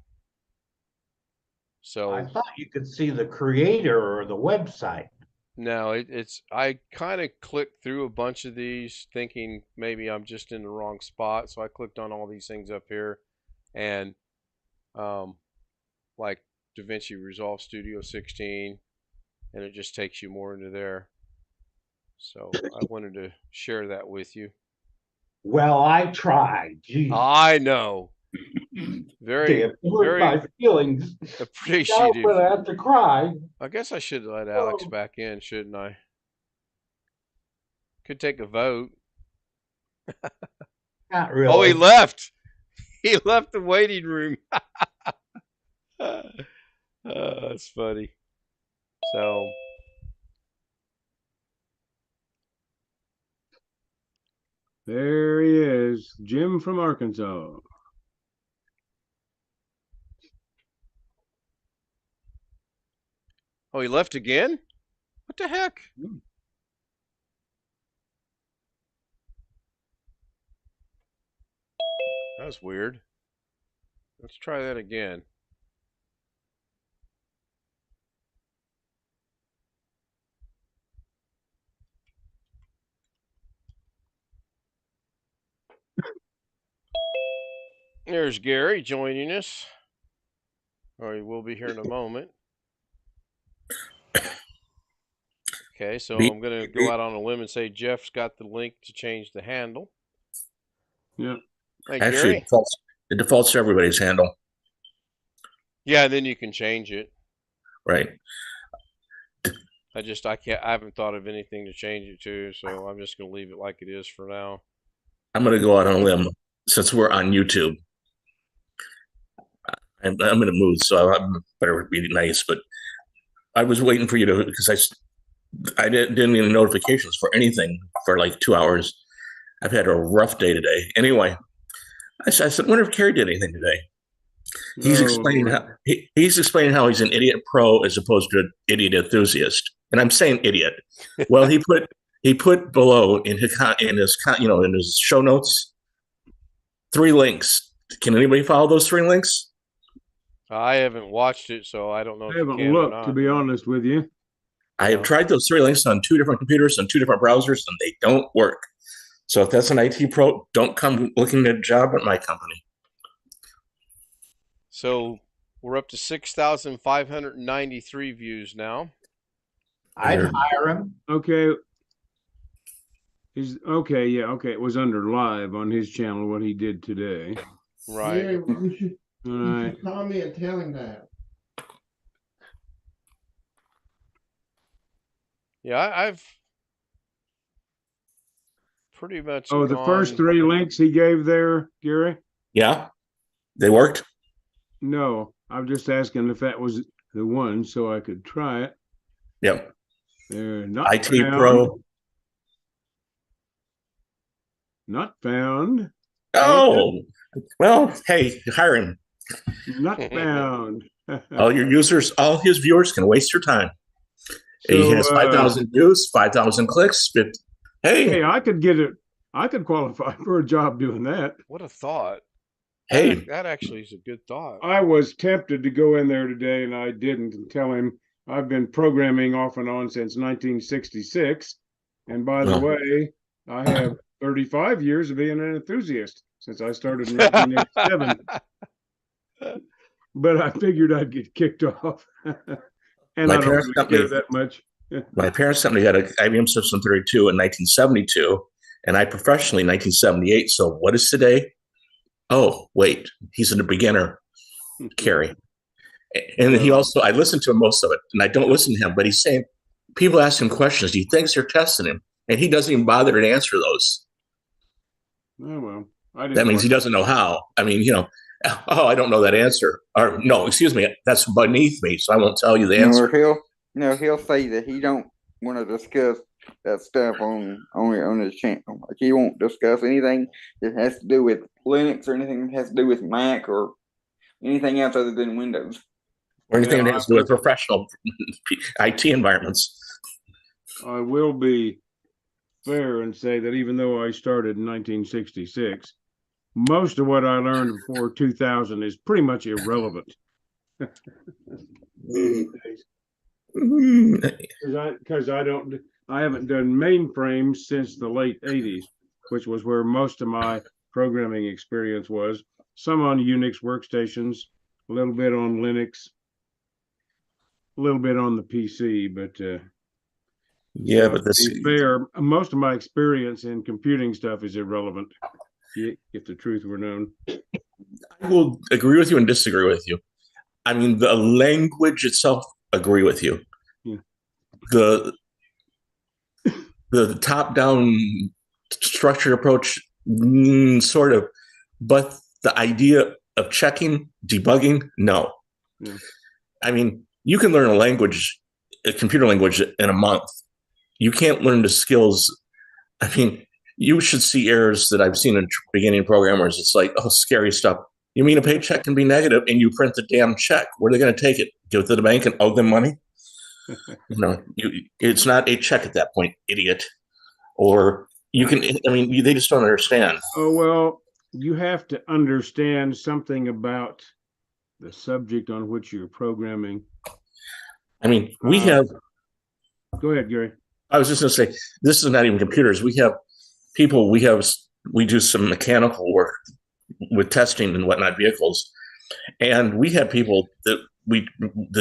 So I thought you could see the creator or the website. No, it's I kind of clicked through a bunch of these thinking maybe I'm just in the wrong spot. So I clicked on all these things up here and like DaVinci Resolve Studio 16, and it just takes you more into there. So I wanted to share that with you. Well, I tried. Jeez. I know. Very my feelings. Appreciative. Now I have to cry. I guess I should let Alex back in, shouldn't I? Could take a vote. Not really. Oh, he left. He left the waiting room. That's funny. So there he is, Jim from Arkansas. Oh, he left again? What the heck? That was weird. Let's try that again. There's Gary joining us. Or he will be here in a moment. Okay, so I'm going to go out on a limb and say Jeff's got the link to change the handle. Yeah. Hey, actually, it defaults to everybody's handle. Yeah, then you can change it. Right. I haven't thought of anything to change it to, so I'm just going to leave it like it is for now. I'm going to go out on a limb since we're on YouTube. I'm in a mood, so I better be nice. But I was waiting for you to, because I didn't get any notifications for anything for like 2 hours. I've had a rough day today. Anyway, I said, wonder if Kerry did anything today. He's explaining how he's an idiot pro as opposed to an idiot enthusiast, and I'm saying idiot. Well, he put below in his show notes 3 links. Can anybody follow those 3 links? I haven't watched it, so I don't know. I haven't looked, to be honest with you. I have tried those 3 links on 2 different computers and 2 different browsers, and they don't work. So if that's an IT pro, don't come looking at a job at my company. So we're up to 6,593 views now. I'd hire him. Okay. Okay, yeah, okay. It was under live on his channel what he did today. Right. Yeah, you should Right. call me and tell him that. Yeah, I've pretty much. Oh, the first 3 links he gave there, Gary? Yeah, they worked. No, I'm just asking if that was the one so I could try it. Yep. They're not IT found. Pro. Not found. Oh, well, hey, hiring. Not found. All your users, all his viewers can waste your time. So, he has 5,000 views, 5,000 clicks. But hey, I could get it. I could qualify for a job doing that. What a thought. Hey, that actually is a good thought. I was tempted to go in there today and I didn't, and tell him I've been programming off and on since 1966. And by the way, I have 35 years of being an enthusiast since I started in 1987. But I figured I'd get kicked off. And my I don't really care that much. My parents' company got an IBM System 32 in 1972, and I professionally in 1978. So what is today? Oh, wait, he's a beginner, Kerry. And he also, I listened to him most of it, and I don't listen to him, but he's saying, people ask him questions. He thinks they're testing him, and he doesn't even bother to answer those. Oh, well, that means he doesn't know how. I mean, oh, I don't know that answer. Or no, excuse me, that's beneath me, so I won't tell you the answer. He'll say that he don't want to discuss that stuff on his channel. Like he won't discuss anything that has to do with Linux or anything that has to do with Mac or anything else other than Windows. Or anything that has to do with professional IT environments. I will be fair and say that even though I started in 1966, most of what I learned before 2000 is pretty much irrelevant. Because I haven't done mainframes since the late 80s, which was where most of my programming experience was. Some on Unix workstations, a little bit on Linux, a little bit on the PC, but yeah, but to be fair, most of my experience in computing stuff is irrelevant, if the truth were known. I will agree with you and disagree with you. I mean, the language itself, agree with you. Yeah. The top-down structured approach, sort of, but the idea of checking, debugging, no. Yeah. I mean, you can learn a computer language in a month. You can't learn the skills. I mean, you should see errors that I've seen in beginning programmers. It's like, oh, scary stuff. You mean a paycheck can be negative and you print the damn check? Where are they going to take it? Give it to the bank and owe them money? It's not a check at that point, idiot. Or they just don't understand. Oh, well, you have to understand something about the subject on which you're programming. I mean, we have. Go ahead, Gary. I was just going to say, this is not even computers. We have people. We do some mechanical work with testing and whatnot vehicles, and we have people that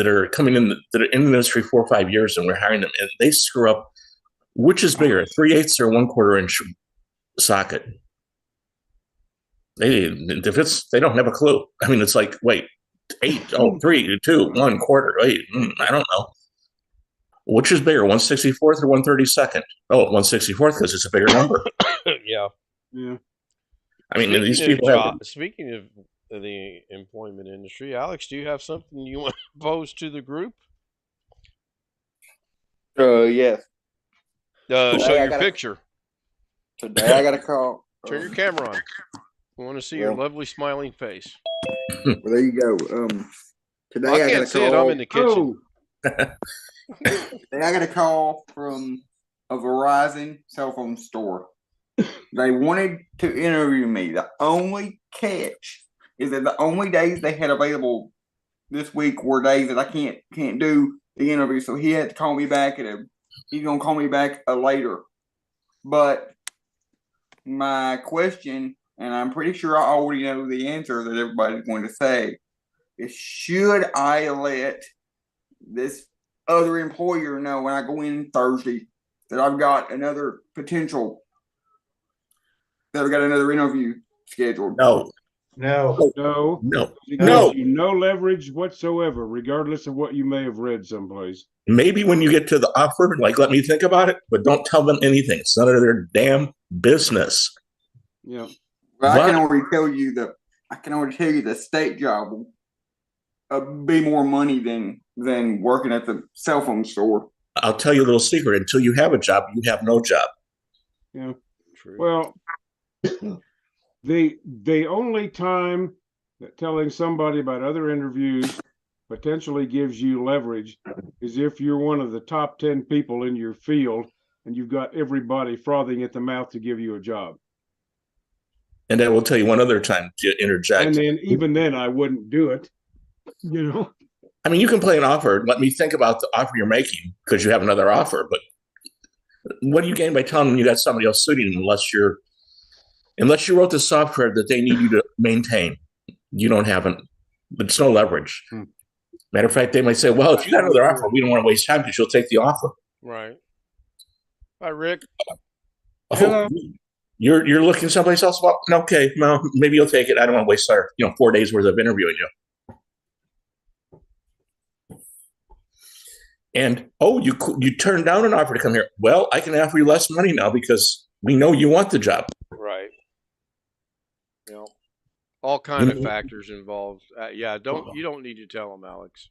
are coming in that are in the industry 4 or 5 years, and we're hiring them, and they screw up. Which is bigger, 3/8 or 1/4 inch socket? They don't have a clue. I mean, it's like, wait, 8, 3, 2, 1/4. Wait, I don't know. Which is bigger, 1/64th or 1/32nd? Oh, 1/64th because it's a bigger number. Yeah. I mean, these people speaking of the employment industry, Alex, do you have something you want to pose to the group? Yes. Show your picture. Today I got a call. Turn your camera on. We want to see your lovely smiling face. Well, there you go. Today I got a call. I'm in the kitchen. Today I got a call from a Verizon cell phone store. They wanted to interview me. The only catch is that the only days they had available this week were days that I can't do the interview. So he had to call me back he's gonna call me back later. But my question, and I'm pretty sure I already know the answer that everybody's going to say, is should I let this other employer know when I go in Thursday that I've got another potential, that I've got another interview scheduled? No. It gives you no leverage whatsoever, regardless of what you may have read someplace. Maybe when you get to the offer, like, let me think about it, but don't tell them anything. It's none of their damn business. Yeah. Well, I can already tell you the state job will be more money than working at the cell phone store. I'll tell you a little secret. Until you have a job, you have no job. Yeah. True. Well, the only time that telling somebody about other interviews potentially gives you leverage is if you're one of the top 10 people in your field and you've got everybody frothing at the mouth to give you a job. And I will tell you one other time to interject. And then even then I wouldn't do it, you know. I mean, you can play an offer. Let me think about the offer you're making because you have another offer. But what do you gain by telling them you got somebody else suiting unless you wrote the software that they need you to maintain? You don't have it's no leverage. Matter of fact, they might say, well, if you got another offer, we don't want to waste time because you'll take the offer. Right. Hi, Rick. Oh, you're looking someplace else? Well, okay, well, maybe you'll take it. I don't want to waste our 4 days worth of interviewing you. And you turned down an offer to come here. Well, I can offer you less money now because we know you want the job. Right. All kind of factors involved. You don't need to tell them, Alex.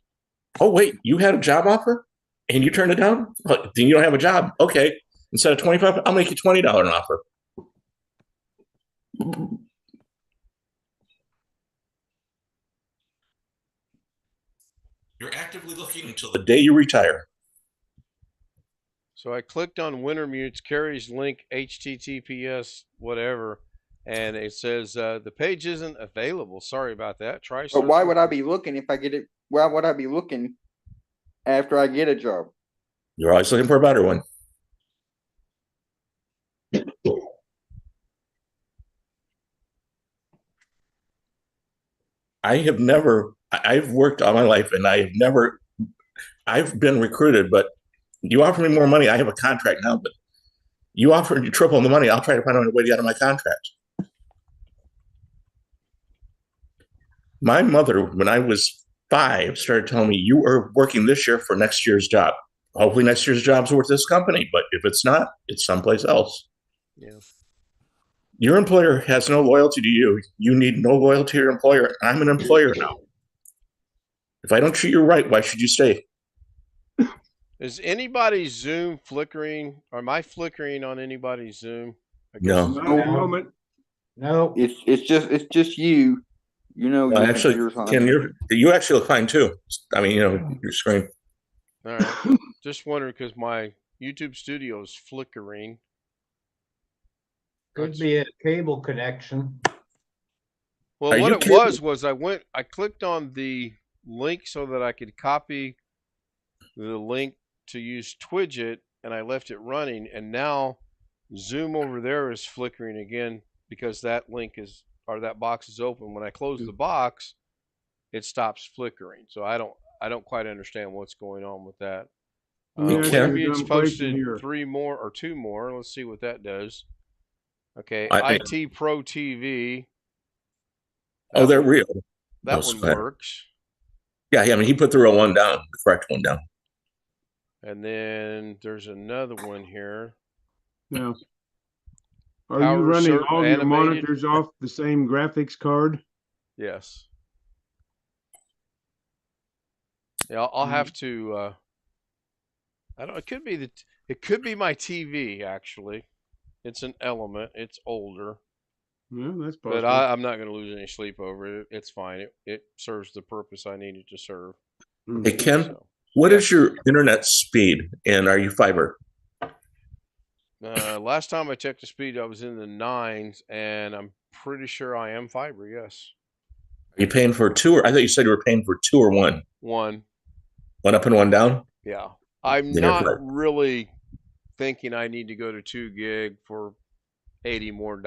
Oh wait, you had a job offer and you turned it down? Well, then you don't have a job. Okay, instead of $25, I'll make you $20 an offer. You're actively looking until the day you retire. So I clicked on Wintermute's Carrie's link, HTTPS, whatever, and it says the page isn't available. Sorry about that. Try. But why would I be looking if I get it? Why would I be looking after I get a job? You're always looking for a better one. I've worked all my life and I've been recruited, but you offer me more money. I have a contract now, but you offer triple the money. I'll try to find a way to get out of my contract. My mother, when I was 5, started telling me, you are working this year for next year's job. Hopefully next year's job's worth this company, but if it's not, it's someplace else. Yeah. Your employer has no loyalty to you. You need no loyalty to your employer. I'm an employer now. If I don't treat you right, why should you stay? Is anybody's Zoom flickering? Or am I flickering on anybody's Zoom? No. Not at the moment. No. It's just you. Actually, Ken, you actually look fine too. I mean, your screen. All right. Just wondering because my YouTube studio is flickering. Could be a cable connection. Well, what it was I clicked on the link so that I could copy the link to use Twidget, and I left it running, and now Zoom over there is flickering again because that that box is open. When I close the box, it stops flickering. So I don't quite understand what's going on with that. Maybe it's posted 3 more or 2 more. Let's see what that does. Okay, IT Pro TV. They're real. That one works. Yeah, I mean, he put the real one down, the correct one down. And then there's another one here. Yeah. Are you running all your monitors off the same graphics card? Yes. Yeah, I'll have to. I don't. It could be my TV actually. It's an Element. It's older. Yeah, that's possible. But I'm not going to lose any sleep over it. It's fine. It serves the purpose I need it to serve. Hey, Ken, what is your internet speed, and are you fiber? Last time I checked the speed, I was in the 9s, and I'm pretty sure I am fiber, yes. Are you paying for 2, or I thought you said you were paying for 2 or 1? 1. 1 up and 1 down? Yeah. I'm not really thinking I need to go to 2 gig for $80 more.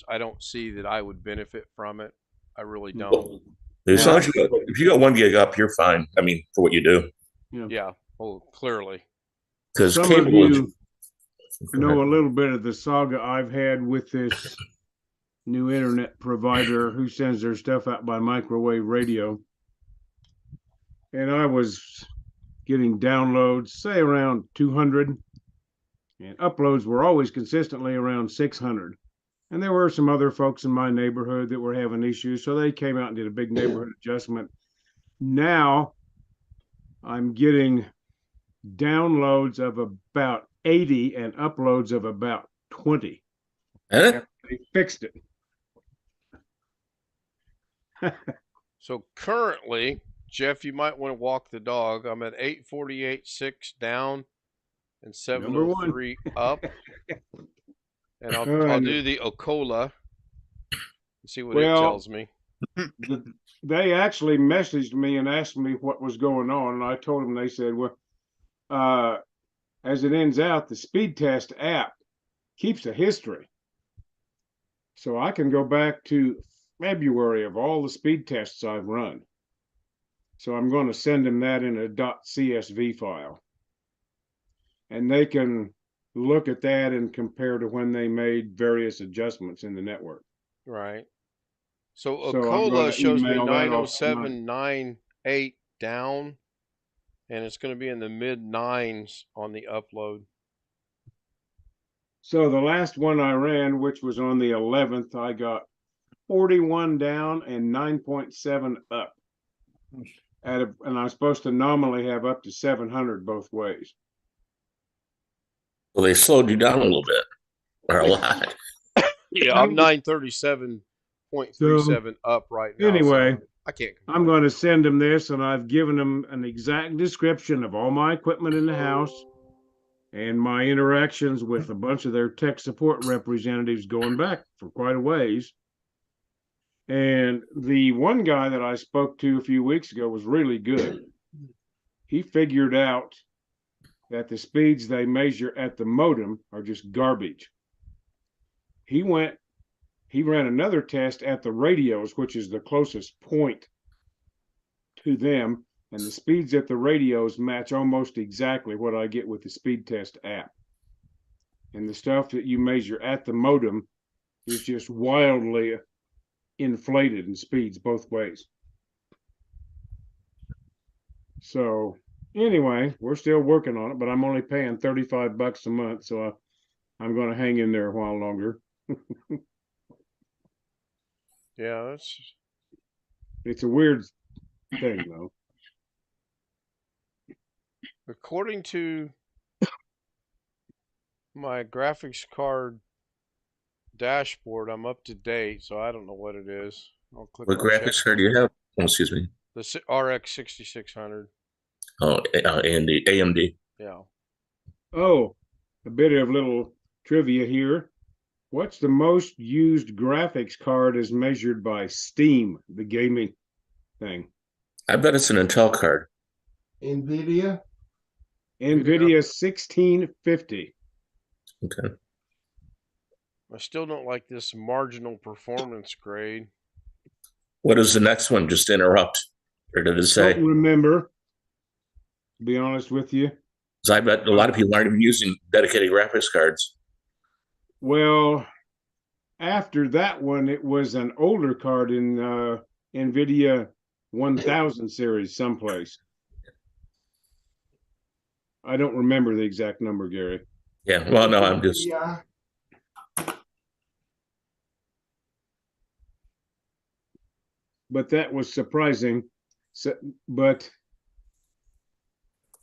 I don't see that I would benefit from it. I really don't. As long as if you got 1 gig up, you're fine. I mean, for what you do. Yeah. Oh, clearly. Because some of you know a little bit of the saga I've had with this new internet provider who sends their stuff out by microwave radio. And I was getting downloads, say around 200, and uploads were always consistently around 600. And there were some other folks in my neighborhood that were having issues, so they came out and did a big neighborhood adjustment. Now I'm getting downloads of about 80 and uploads of about 20. They fixed it. So currently, Jeff, you might want to walk the dog. I'm at 848.6 down and 703 up. And I'll do the Ocola and see what it tells me. They actually messaged me and asked me what was going on, and I told them. They said, well, as it ends out, the speed test app keeps a history. So I can go back to February of all the speed tests I've run. So I'm going to send them that in a .csv file. And they can look at that and compare to when they made various adjustments in the network. Right. So Ocola shows me 907.98 down, and it's going to be in the mid-9s on the upload. So the last one I ran, which was on the 11th, I got 41 down and 9.7 up. And I'm supposed to nominally have up to 700 both ways. Well, they slowed you down a little bit, or a lot. Yeah, I'm 937.37 up right now. Anyway, so I can't complain. I'm going to send them this, and I've given them an exact description of all my equipment in the house and my interactions with a bunch of their tech support representatives going back for quite a ways. And the one guy that I spoke to a few weeks ago was really good. He figured out that the speeds they measure at the modem are just garbage. He ran another test at the radios, which is the closest point to them, and the speeds at the radios match almost exactly what I get with the speed test app. And the stuff that you measure at the modem is just wildly inflated in speeds both ways. So anyway, we're still working on it, but I'm only paying $35 a month, so I'm going to hang in there a while longer. Yeah, it's a weird thing, though. According to my graphics card dashboard, I'm up to date, so I don't know what it is. I'll click what graphics card do you have? Oh, excuse me. The RX 6600. Oh, AMD. Yeah. Oh, a bit of little trivia here. What's the most used graphics card as measured by Steam, the gaming thing? I bet it's an Intel card. NVIDIA 1650. Okay. I still don't like this marginal performance grade. What is the next one? Just interrupt. Or did it say? Don't remember, to be honest with you. Because I bet a lot of people aren't even using dedicated graphics cards. Well, after that one, it was an older card in NVIDIA 1000 series someplace. I don't remember the exact number, Gary. Yeah, well, no, I'm just... Yeah. But that was surprising. So, but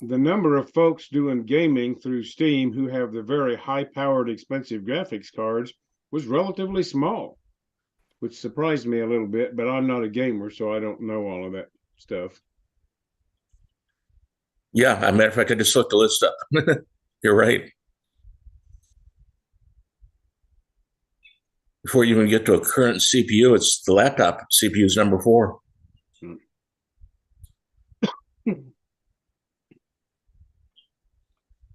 the number of folks doing gaming through Steam who have the very high-powered, expensive graphics cards was relatively small, which surprised me a little bit, but I'm not a gamer, so I don't know all of that stuff. Yeah, as a matter of fact, I just looked the list up. You're right. Before you even get to a current CPU, it's the laptop CPU is number 4.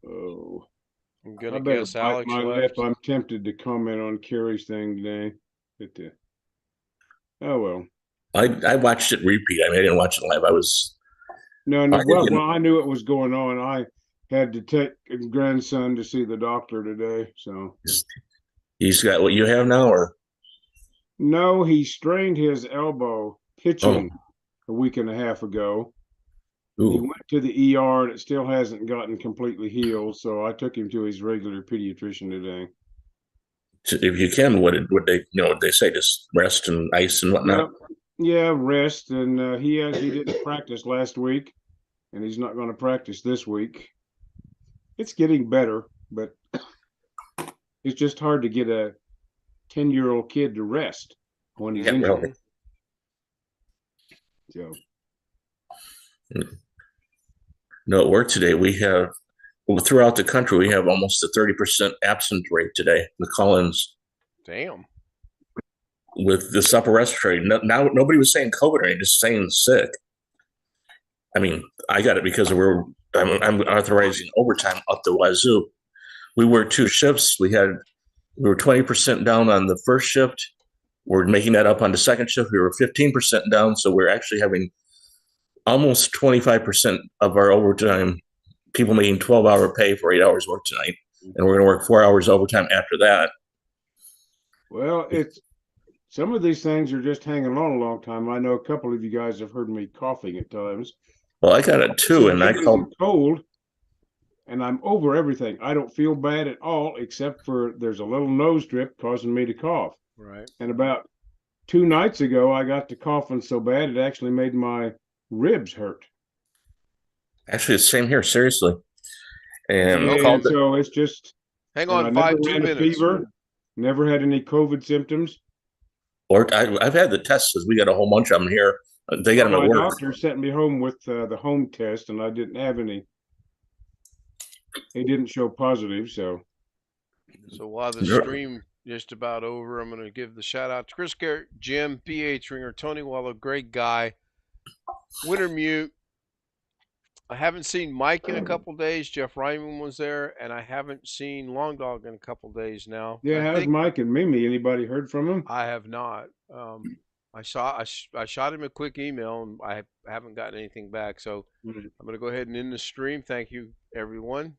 Oh, I'm gonna guess Alex left. I'm tempted to comment on Carrie's thing today. But, oh well. I watched it repeat. I mean, I didn't watch it live. I was No, no. Well, I knew it was going on. I had to take his grandson to see the doctor today. So he's got what you have now, or no, he strained his elbow pitching a week and a half ago. He went to the ER and it still hasn't gotten completely healed. So I took him to his regular pediatrician today. If you can, what they they say, just rest and ice and whatnot. Yeah, rest, and he didn't practice last week, and he's not going to practice this week. It's getting better, but it's just hard to get a 10-year-old kid to rest when he's injured. Really. So, no, at work today we have throughout the country we have almost a 30% absence rate today with call-ins. Damn. With this upper respiratory, now nobody was saying COVID, right? Just saying sick. I mean, I got it because I'm authorizing overtime up the wazoo. We worked 2 shifts. We were 20% down on the first shift. We're making that up on the second shift. We were 15% down, so we're actually having almost 25% of our overtime people making 12-hour pay for 8 hours work tonight, and we're going to work 4 hours overtime after that. Well, some of these things are just hanging on a long time. I know a couple of you guys have heard me coughing at times. Well, I got it too, and I called cold, and I'm over everything. I don't feel bad at all, except for there's a little nose drip causing me to cough. Right. And about 2 nights ago, I got to coughing so bad it actually made my ribs hurt. Actually, it's the same here, seriously. And so it's just hang on, 2 minutes. Fever, never had any COVID symptoms. Or I've had the tests because we got a whole bunch of them here. They got them at work. My doctor sent me home with the home test, and I didn't have any. He didn't show positive, so. So while the stream just about over, I'm going to give the shout out to Chris Garrett, Jim, BH Ringer, Tony Wallow, great guy, Wintermute. I haven't seen Mike in a couple days. Jeff Ryman was there, and I haven't seen Long Dog in a couple days now. Yeah, how's Mike and Mimi? Anybody heard from him? I have not. I shot him a quick email, and I haven't gotten anything back. So I'm going to go ahead and end the stream. Thank you, everyone.